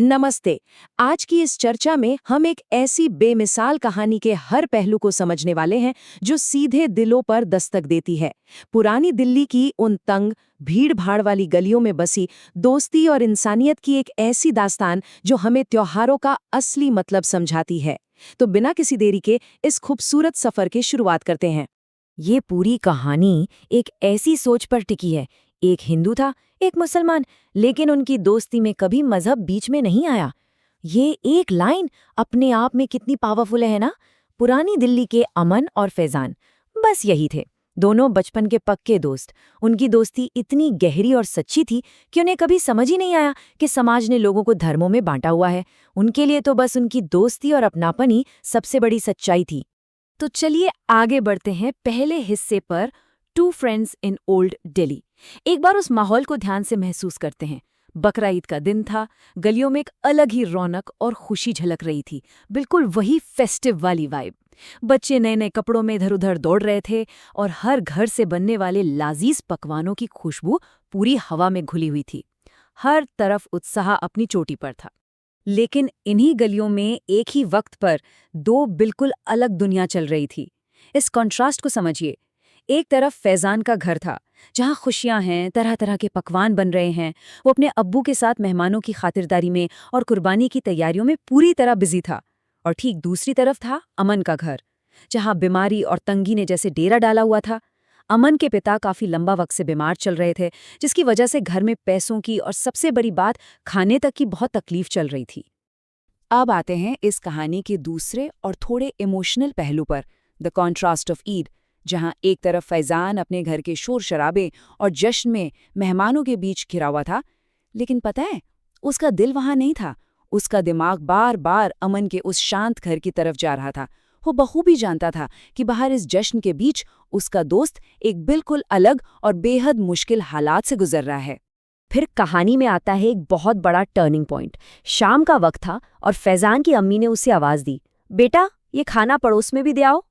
नमस्ते। आज की इस चर्चा में हम एक ऐसी बेमिसाल कहानी के हर पहलू को समझने वाले हैं जो सीधे दिलों पर दस्तक देती है। पुरानी दिल्ली की उन तंग, भीड़-भाड़ वाली गलियों में बसी दोस्ती और इंसानियत की एक ऐसी दास्तान जो हमें त्योहारों का असली मतलब समझाती है। तो बिना किसी देरी के इस खूबसूरत सफर की शुरुआत करते हैं। ये पूरी कहानी एक ऐसी सोच पर टिकी है। एक हिंदू था, एक मुसलमान, लेकिन उनकी दोस्ती में कभी मजहब बीच में नहीं आया। ये एक लाइन अपने आप में कितनी पावरफुल है ना। पुरानी दिल्ली के अमन और फैजान बस यही थे, दोनों बचपन के पक्के दोस्त। उनकी दोस्ती इतनी गहरी और सच्ची थी कि उन्हें कभी समझ ही नहीं आया कि समाज ने लोगों को धर्मों में बांटा हुआ है। उनके लिए तो बस उनकी दोस्ती और अपनापन ही सबसे बड़ी सच्चाई थी। तो चलिए आगे बढ़ते हैं पहले हिस्से पर, two friends in old Delhi. एक बार उस माहौल को ध्यान से महसूस करते हैं। बकरा ईद का दिन था, गलियों में एक अलग ही रौनक और खुशी झलक रही थी, बिल्कुल वही फेस्टिव वाली वाइब। बच्चे नए नए कपड़ों में इधर उधर दौड़ रहे थे और हर घर से बनने वाले लाजीज पकवानों की खुशबू पूरी हवा में घुली हुई थी। हर तरफ उत्साह अपनी चोटी पर था। लेकिन इन्हीं गलियों में एक ही वक्त पर दो बिल्कुल अलग दुनिया चल रही थी। इस कॉन्ट्रास्ट को समझिए। एक तरफ फैजान का घर था, जहाँ खुशियां हैं, तरह तरह के पकवान बन रहे हैं। वो अपने अब्बू के साथ मेहमानों की खातिरदारी में और कुर्बानी की तैयारियों में पूरी तरह बिजी था। और ठीक दूसरी तरफ था अमन का घर, जहाँ बीमारी और तंगी ने जैसे डेरा डाला हुआ था। अमन के पिता काफी लंबा वक्त से बीमार चल रहे थे, जिसकी वजह से घर में पैसों की और सबसे बड़ी बात खाने तक की बहुत तकलीफ चल रही थी। अब आते हैं इस कहानी के दूसरे और थोड़े इमोशनल पहलू पर, द कॉन्ट्रास्ट ऑफ ईद, जहां एक तरफ फैजान अपने घर के शोर शराबे और जश्न में मेहमानों के बीच घिरा हुआ था, लेकिन पता है, उसका दिल वहां नहीं था। उसका दिमाग बार बार अमन के उस शांत घर की तरफ जा रहा था। वो बखूबी जानता था कि बाहर इस जश्न के बीच उसका दोस्त एक बिल्कुल अलग और बेहद मुश्किल हालात से गुजर रहा है। फिर कहानी में आता है एक बहुत बड़ा टर्निंग पॉइंट। शाम का वक्त था और फैजान की अम्मी ने उसे आवाज दी, बेटा ये खाना पड़ोस में भी दे आओ।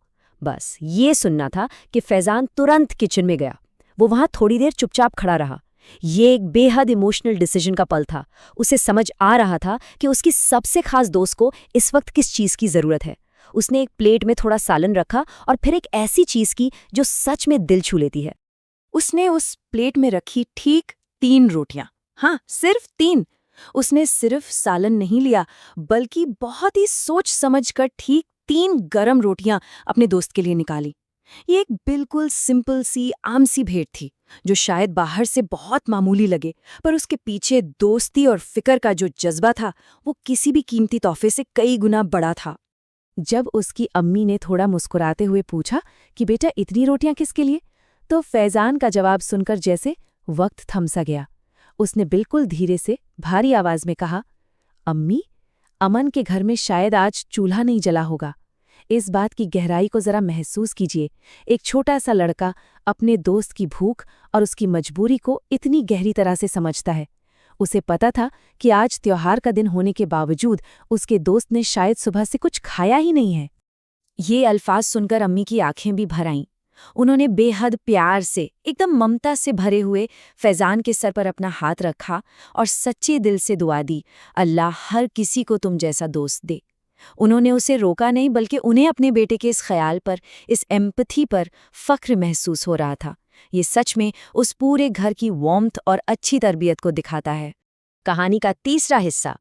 बस ये सुनना था कि फैजान तुरंत किचन में गया। वो वहां थोड़ी देर चुपचाप खड़ा रहा। ये एक बेहद इमोशनल डिसीजन का पल था। उसे समझ आ रहा था कि उसकी सबसे खास दोस्त को इस वक्त किस चीज की जरूरत है। उसने एक प्लेट में थोड़ा सालन रखा और फिर एक ऐसी चीज की जो सच में दिल छू लेती है। उसने उस प्लेट में रखी ठीक 3 रोटियां। हाँ, सिर्फ 3। उसने सिर्फ सालन नहीं लिया, बल्कि बहुत ही सोच समझकर ठीक 3 गरम रोटियां अपने दोस्त के लिए निकाली। ये एक बिल्कुल सिंपल सी आम सी भेंट थी, जो शायद बाहर से बहुत मामूली लगे, पर उसके पीछे दोस्ती और फिक्र का जो जज्बा था, वो किसी भी कीमती तोहफे से कई गुना बड़ा था। जब उसकी अम्मी ने थोड़ा मुस्कुराते हुए पूछा कि बेटा इतनी रोटियां किसके लिए, तो फैजान का जवाब सुनकर जैसे वक्त थम सा गया। उसने बिल्कुल धीरे से भारी आवाज में कहा, अम्मी, अमन के घर में शायद आज चूल्हा नहीं जला होगा। इस बात की गहराई को जरा महसूस कीजिए। एक छोटा सा लड़का अपने दोस्त की भूख और उसकी मजबूरी को इतनी गहरी तरह से समझता है। उसे पता था कि आज त्योहार का दिन होने के बावजूद उसके दोस्त ने शायद सुबह से कुछ खाया ही नहीं है। ये अल्फाज सुनकर अम्मी की आंखें भी भर आईं। उन्होंने बेहद प्यार से, एकदम ममता से भरे हुए फैजान के सर पर अपना हाथ रखा और सच्चे दिल से दुआ दी, अल्लाह हर किसी को तुम जैसा दोस्त दे। उन्होंने उसे रोका नहीं, बल्कि उन्हें अपने बेटे के इस ख्याल पर, इस एम्पथी पर फख्र महसूस हो रहा था। ये सच में उस पूरे घर की वार्मथ और अच्छी तरबियत को दिखाता है। कहानी का तीसरा हिस्सा,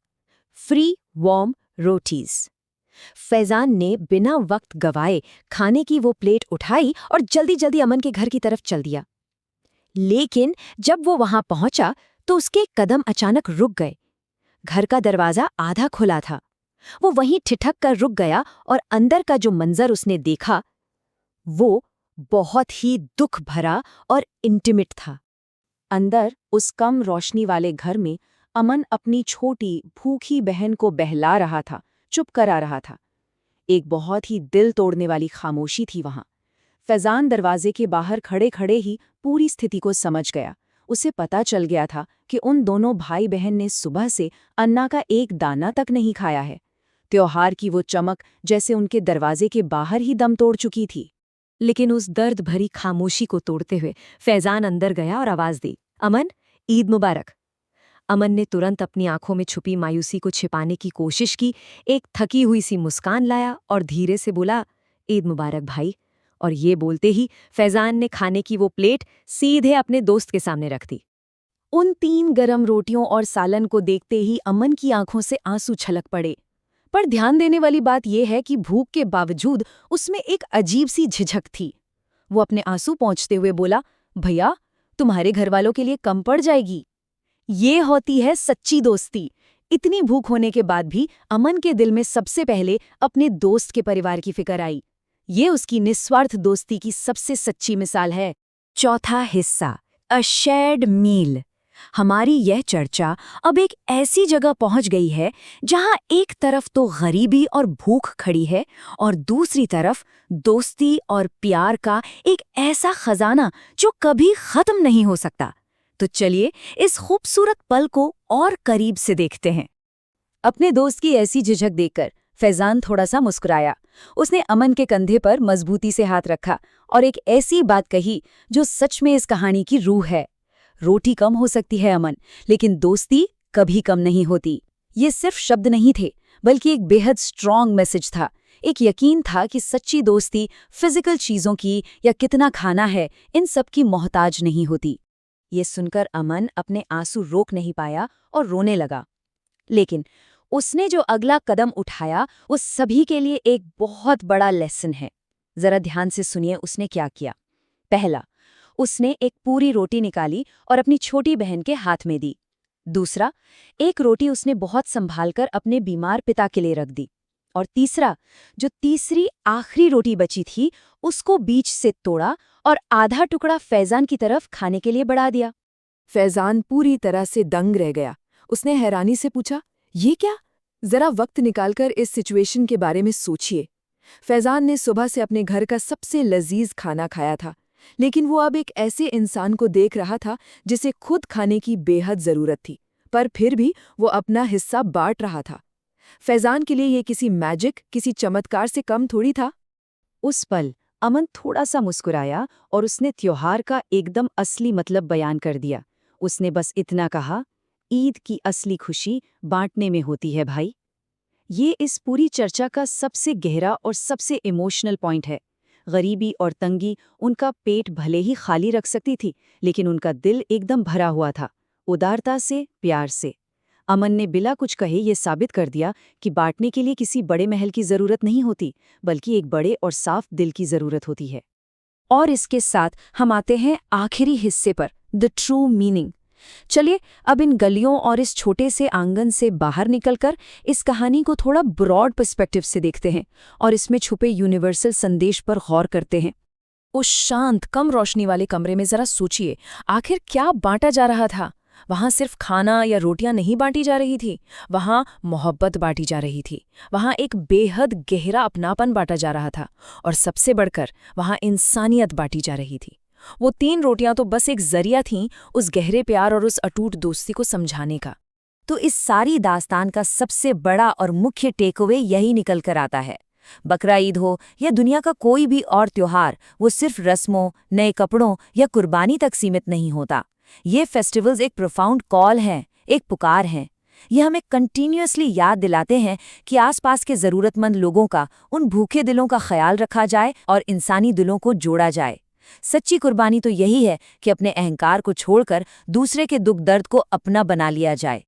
फ्री वार्म रोटीज। फैजान ने बिना वक्त गवाए खाने की वो प्लेट उठाई और जल्दी जल्दी अमन के घर की तरफ चल दिया। लेकिन जब वो वहां पहुंचा तो उसके कदम अचानक रुक गए। घर का दरवाजा आधा खुला था। वो वहीं ठिठक कर रुक गया और अंदर का जो मंजर उसने देखा वो बहुत ही दुख भरा और इंटिमेट था। अंदर उस कम रोशनी वाले घर में अमन अपनी छोटी भूखी बहन को बहला रहा था, चुप करा रहा था। एक बहुत ही दिल तोड़ने वाली खामोशी थी वहां। फैजान दरवाजे के बाहर खड़े खड़े ही पूरी स्थिति को समझ गया। उसे पता चल गया था कि उन दोनों भाई बहन ने सुबह से अन्ना का एक दाना तक नहीं खाया है। त्योहार की वो चमक जैसे उनके दरवाजे के बाहर ही दम तोड़ चुकी थी। लेकिन उस दर्द भरी खामोशी को तोड़ते हुए फैजान अंदर गया और आवाज दी, अमन, ईद मुबारक। अमन ने तुरंत अपनी आंखों में छुपी मायूसी को छिपाने की कोशिश की, एक थकी हुई सी मुस्कान लाया और धीरे से बोला, ईद मुबारक भाई। और ये बोलते ही फैजान ने खाने की वो प्लेट सीधे अपने दोस्त के सामने रख दी। उन 3 गरम रोटियों और सालन को देखते ही अमन की आंखों से आंसू छलक पड़े। पर ध्यान देने वाली बात यह है कि भूख के बावजूद उसमें एक अजीब सी झिझक थी। वो अपने आंसू पोंछते हुए बोला, भैया, तुम्हारे घरवालों के लिए कम पड़ जाएगी। ये होती है सच्ची दोस्ती। इतनी भूख होने के बाद भी अमन के दिल में सबसे पहले अपने दोस्त के परिवार की फिक्र आई। ये उसकी निस्वार्थ दोस्ती की सबसे सच्ची मिसाल है। चौथा हिस्सा, अ शेयर्ड मील। हमारी यह चर्चा अब एक ऐसी जगह पहुंच गई है जहां एक तरफ तो गरीबी और भूख खड़ी है और दूसरी तरफ दोस्ती और प्यार का एक ऐसा खजाना जो कभी खत्म नहीं हो सकता। तो चलिए इस खूबसूरत पल को और करीब से देखते हैं। अपने दोस्त की ऐसी झिझक देखकर फैजान थोड़ा सा मुस्कुराया। उसने अमन के कंधे पर मजबूती से हाथ रखा और एक ऐसी बात कही जो सच में इस कहानी की रूह है। रोटी कम हो सकती है अमन, लेकिन दोस्ती कभी कम नहीं होती। ये सिर्फ शब्द नहीं थे, बल्कि एक बेहद स्ट्रॉन्ग मैसेज था। एक यकीन था कि सच्ची दोस्ती फिजिकल चीजों की या कितना खाना है, इन सब की मोहताज नहीं होती। ये सुनकर अमन अपने आंसू रोक नहीं पाया और रोने लगा। लेकिन उसने जो अगला कदम उठाया वो सभी के लिए एक बहुत बड़ा लेसन है। जरा ध्यान से सुनिए उसने क्या किया। पहला, उसने एक पूरी रोटी निकाली और अपनी छोटी बहन के हाथ में दी। दूसरा, एक रोटी उसने बहुत संभालकर अपने बीमार पिता के लिए रख दी। और तीसरा, जो तीसरी आखिरी रोटी बची थी उसको बीच से तोड़ा और आधा टुकड़ा फैजान की तरफ खाने के लिए बढ़ा दिया। फैजान पूरी तरह से दंग रह गया। उसने हैरानी से पूछा, ये क्या? जरा वक्त निकालकर इस सिचुएशन के बारे में सोचिए। फैजान ने सुबह से अपने घर का सबसे लजीज खाना खाया था, लेकिन वो अब एक ऐसे इंसान को देख रहा था जिसे खुद खाने की बेहद जरूरत थी, पर फिर भी वो अपना हिस्सा बांट रहा था। फैजान के लिए ये किसी मैजिक, किसी चमत्कार से कम थोड़ी था। उस पल अमन थोड़ा सा मुस्कुराया और उसने त्योहार का एकदम असली मतलब बयान कर दिया। उसने बस इतना कहा, ईद की असली खुशी बांटने में होती है भाई। ये इस पूरी चर्चा का सबसे गहरा और सबसे इमोशनल पॉइंट है। गरीबी और तंगी उनका पेट भले ही खाली रख सकती थी, लेकिन उनका दिल एकदम भरा हुआ था, उदारता से, प्यार से। अमन ने बिला कुछ कहे ये साबित कर दिया कि बांटने के लिए किसी बड़े महल की जरूरत नहीं होती, बल्कि एक बड़े और साफ दिल की जरूरत होती है। और इसके साथ हम आते हैं आखिरी हिस्से पर, द ट्रू मीनिंग। चलिए अब इन गलियों और इस छोटे से आंगन से बाहर निकलकर इस कहानी को थोड़ा ब्रॉड पर्सपेक्टिव से देखते हैं और इसमें छुपे यूनिवर्सल संदेश पर गौर करते हैं। उस शांत, कम रोशनी वाले कमरे में जरा सोचिए, आखिर क्या बांटा जा रहा था? वहां सिर्फ खाना या रोटियां नहीं बांटी जा रही थी, वहां मोहब्बत बांटी जा रही थी, वहां एक बेहद गहरा अपनापन बांटा जा रहा था, और सबसे बढ़कर वहां इंसानियत बांटी जा रही थी। वो 3 रोटियां तो बस एक जरिया थीं उस गहरे प्यार और उस अटूट दोस्ती को समझाने का। तो इस सारी दास्तान का सबसे बड़ा और मुख्य टेकअवे यही निकल कर आता है। बकरा ईद हो या दुनिया का कोई भी और त्योहार, वो सिर्फ रस्मों, नए कपड़ों या कुर्बानी तक सीमित नहीं होता। ये फेस्टिवल्स एक प्रोफाउंड कॉल हैं, एक पुकार हैं। ये हमें कंटिन्यूअसली याद दिलाते हैं कि आसपास के ज़रूरतमंद लोगों का, उन भूखे दिलों का ख्याल रखा जाए और इंसानी दिलों को जोड़ा जाए। सच्ची कुर्बानी तो यही है कि अपने अहंकार को छोड़कर दूसरे के दुख दर्द को अपना बना लिया जाए।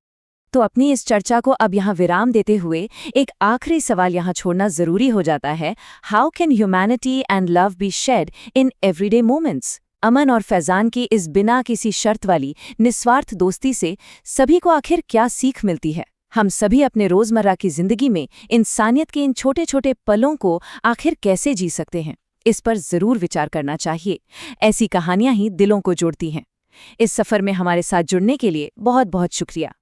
तो अपनी इस चर्चा को अब यहाँ विराम देते हुए एक आखिरी सवाल यहाँ छोड़ना जरूरी हो जाता है। How can humanity and love be shed in everyday moments? Aman और फैजान की इस बिना किसी शर्त वाली निस्वार्थ दोस्ती से सभी को आखिर क्या सीख मिलती है? हम सभी अपने रोजमर्रा की जिंदगी में इंसानियत के इन छोटे छोटे पलों को आखिर कैसे जी सकते हैं? इस पर जरूर विचार करना चाहिए। ऐसी कहानियां ही दिलों को जोड़ती हैं। इस सफर में हमारे साथ जुड़ने के लिए बहुत बहुत शुक्रिया।